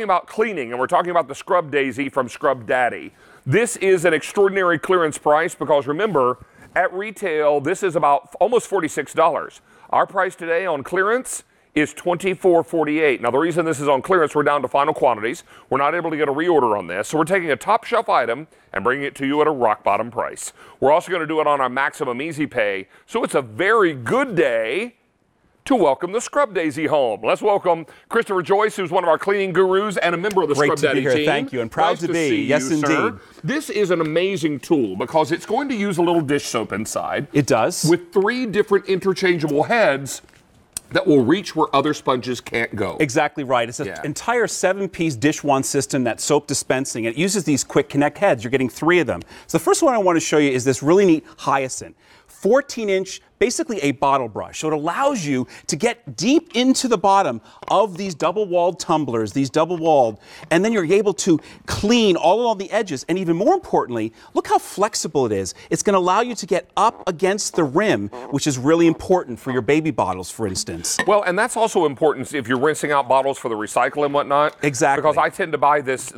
About cleaning, and we're talking about the Scrub Daisy from Scrub Daddy. This is an extraordinary clearance price because remember, at retail, this is about almost $46. Our price today on clearance is $24.48. Now, the reason this is on clearance, we're down to final quantities. We're not able to get a reorder on this, so we're taking a top shelf item and bringing it to you at a rock bottom price. We're also going to do it on our maximum easy pay, so it's a very good day to welcome the Scrub Daisy home. Let's welcome Christopher Joyce, who's one of our cleaning gurus and a member of the Scrub Daddy team. Great to be here. Thank you, and proud to be. Yes, indeed. This is an amazing tool because it's going to use a little dish soap inside. It does. With 3 different interchangeable heads that will reach where other sponges can't go. Exactly right. It's an entire 7-piece dish wand system that's soap dispensing. It uses these quick connect heads. You're getting 3 of them. So the first one I want to show you is this really neat hyacinth. 14-inch, basically a bottle brush. So it allows you to get deep into the bottom of these double-walled tumblers, and then you're able to clean all along the edges. And even more importantly, look how flexible it is. It's going to allow you to get up against the rim, which is really important for your baby bottles, for instance. Well, and that's also important if you're rinsing out bottles for the recycle and whatnot. Exactly. Because I tend to buy this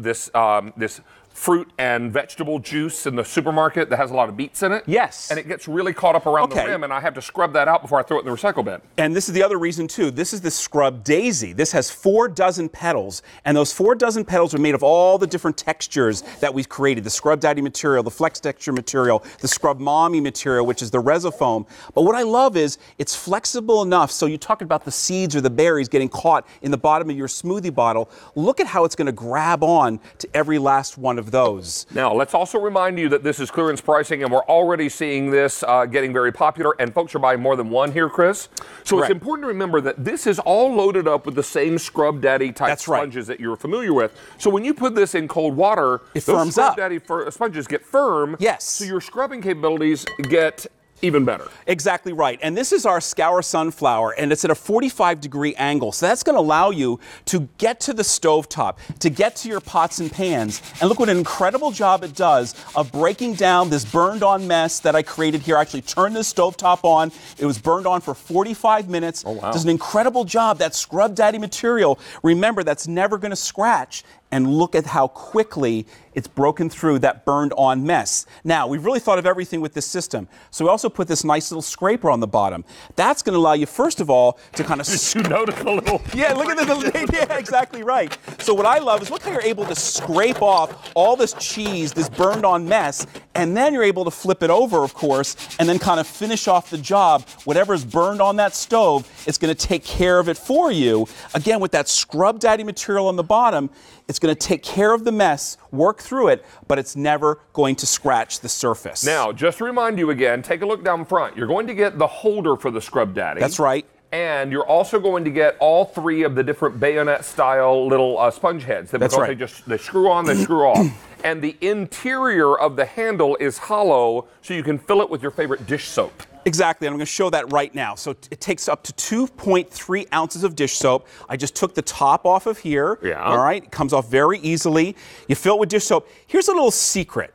fruit and vegetable juice in the supermarket that has a lot of beets in it. Yes. And it gets really caught up around the rim, and I have to scrub that out before I throw it in the recycle bin. And this is the other reason, too. This is the Scrub Daisy. This has 4 dozen petals, and those 4 dozen petals are made of all the different textures that we've created. The Scrub Daddy material, the Flex Texture material, the Scrub Mommy material, which is the Resofoam. But what I love is it's flexible enough, so you talk about the seeds or the berries getting caught in the bottom of your smoothie bottle. Look at how it's going to grab on to every last one of those. Now, let's also remind you that this is clearance pricing, and we're already seeing this getting very popular, and folks are buying more than one here, Chris. So It's important to remember that this is all loaded up with the same Scrub Daddy type sponges that you're familiar with. So when you put this in cold water, those Scrub Daddy sponges get firm. Yes. So your scrubbing capabilities get even better. Exactly right. And this is our Scour Sunflower, and it's at a 45-degree angle. So that's going to allow you to get to the stovetop, to get to your pots and pans. And look what an incredible job it does of breaking down this burned-on mess that I created here. I actually turned the stovetop on. It was burned on for 45 minutes. Oh, wow. Does an incredible job. That Scrub Daddy material, remember, that's never going to scratch. And look at how quickly it's broken through that burned-on mess. Now, we've really thought of everything with this system. So we also put this nice little scraper on the bottom. That's going to allow you, first of all, to kind of... Did you notice a little... Yeah, look at this. Yeah, exactly right. So what I love is look how you're able to scrape off all this cheese, this burned-on mess, and then you're able to flip it over, of course, and then kind of finish off the job. Whatever's burned on that stove, it's going to take care of it for you. Again, with that Scrub Daddy material on the bottom, it's going to take care of the mess, work through it, but it's never going to scratch the surface. Now, just to remind you again, take a look down front. You're going to get the holder for the Scrub Daddy. That's right. And you're also going to get all 3 of the different bayonet-style little sponge heads. That's right. They screw on, they screw off. And the interior of the handle is hollow, so you can fill it with your favorite dish soap. Exactly, and I'm going to show that right now. So it takes up to 2.3 ounces of dish soap. I just took the top off of here. Yeah. All right, it comes off very easily. You fill it with dish soap. Here's a little secret.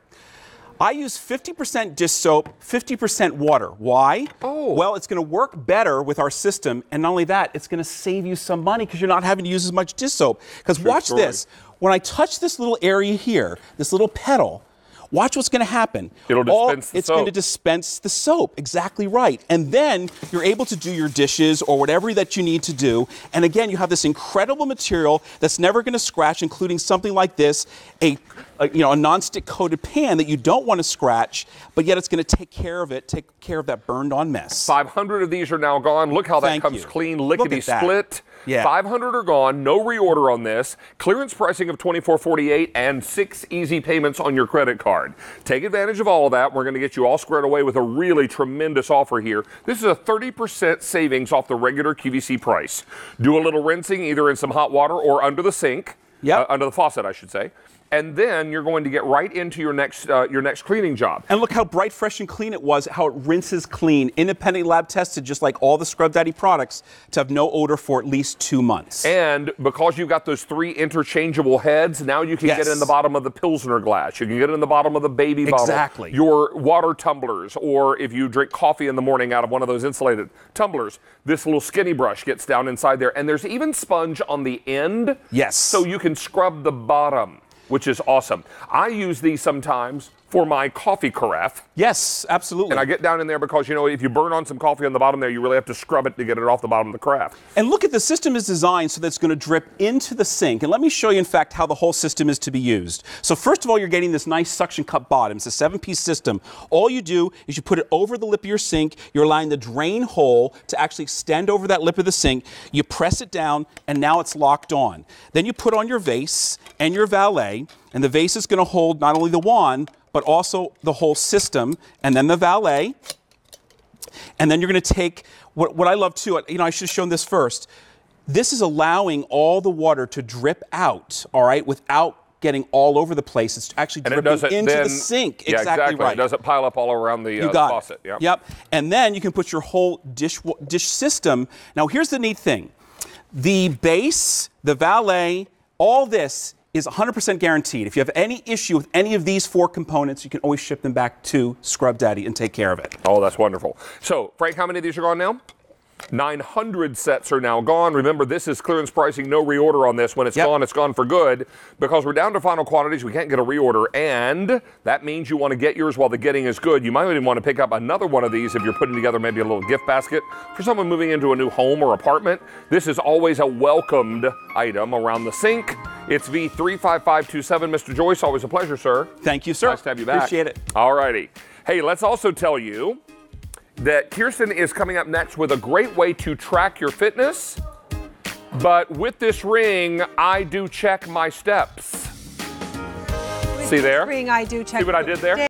I use 50% dish soap, 50% water. Why? Oh. Well, it's going to work better with our system, and not only that, it's going to save you some money because you're not having to use as much dish soap. Because watch this. When I touch this little area here, this little pedal, watch what's going to happen. It'll dispense the soap. It's going to dispense the soap. Exactly right. And then you're able to do your dishes or whatever that you need to do. And again, you have this incredible material that's never going to scratch, including something like this, a non-stick coated pan that you don't want to scratch, but yet it's going to take care of that burned on mess. 500 of these are now gone. Look how that comes clean, lickety-split. Yeah. 500 are gone, no reorder on this. Clearance pricing of $24.48 and 6 easy payments on your credit card. Take advantage of all of that. We're going to get you all squared away with a really tremendous offer here. This is a 30% savings off the regular QVC price. Do a little rinsing either in some hot water or under the sink. Yep. Under the faucet, I should say. and then you're going to get right into your next cleaning job. And look how bright, fresh, and clean it was, how it rinses clean. Independently lab tested, just like all the Scrub Daddy products, to have no odor for at least 2 months. And because you've got those 3 interchangeable heads, now you can get it in the bottom of the Pilsner glass. You can get it in the bottom of the baby bottle. Exactly. Your water tumblers, or if you drink coffee in the morning out of one of those insulated tumblers, this little skinny brush gets down inside there. And there's even sponge on the end. Yes. So you can scrub the bottom, which is awesome. I use these sometimes for my coffee carafe. Yes, absolutely. And I get down in there because, you know, if you burn on some coffee on the bottom there, you really have to scrub it to get it off the bottom of the carafe. And look at the system is designed so that it's going to drip into the sink. And let me show you, in fact, how the whole system is to be used. So first of all, you're getting this nice suction cup bottom. It's a 7-piece system. All you do is you put it over the lip of your sink. You're allowing the drain hole to actually extend over that lip of the sink. You press it down, and now it's locked on. Then you put on your vase and your valet, and the vase is going to hold not only the wand, but also the whole system, and then the valet. And then you're going to take, what I love too, you know, I should have shown this first. This is allowing all the water to drip out, all right, without getting all over the place. It's actually dripping into the sink. Yeah, exactly right. It doesn't pile up all around the faucet. It. Yep. And then you can put your whole dish system. Now, here's the neat thing. The base, the valet, all this is 100% guaranteed. If you have any issue with any of these 4 components, you can always ship them back to Scrub Daddy and take care of it. Oh, that's wonderful. So, Frank, how many of these are gone now? 900 sets are now gone. Remember, this is clearance pricing, no reorder on this. When it's gone, it's gone for good. Because we're down to final quantities, we can't get a reorder. And that means you want to get yours while the getting is good. You might even want to pick up another one of these if you're putting together maybe a little gift basket for someone moving into a new home or apartment. This is always a welcomed item around the sink. It's V35527. Mr. Joyce, always a pleasure, sir. Thank you, sir. Nice to have you back. Appreciate it. All righty. Hey, let's also tell you that Kirsten is coming up next with a great way to track your fitness. But with this ring, I do check my steps. See there? Ring, I do check. See what I did there?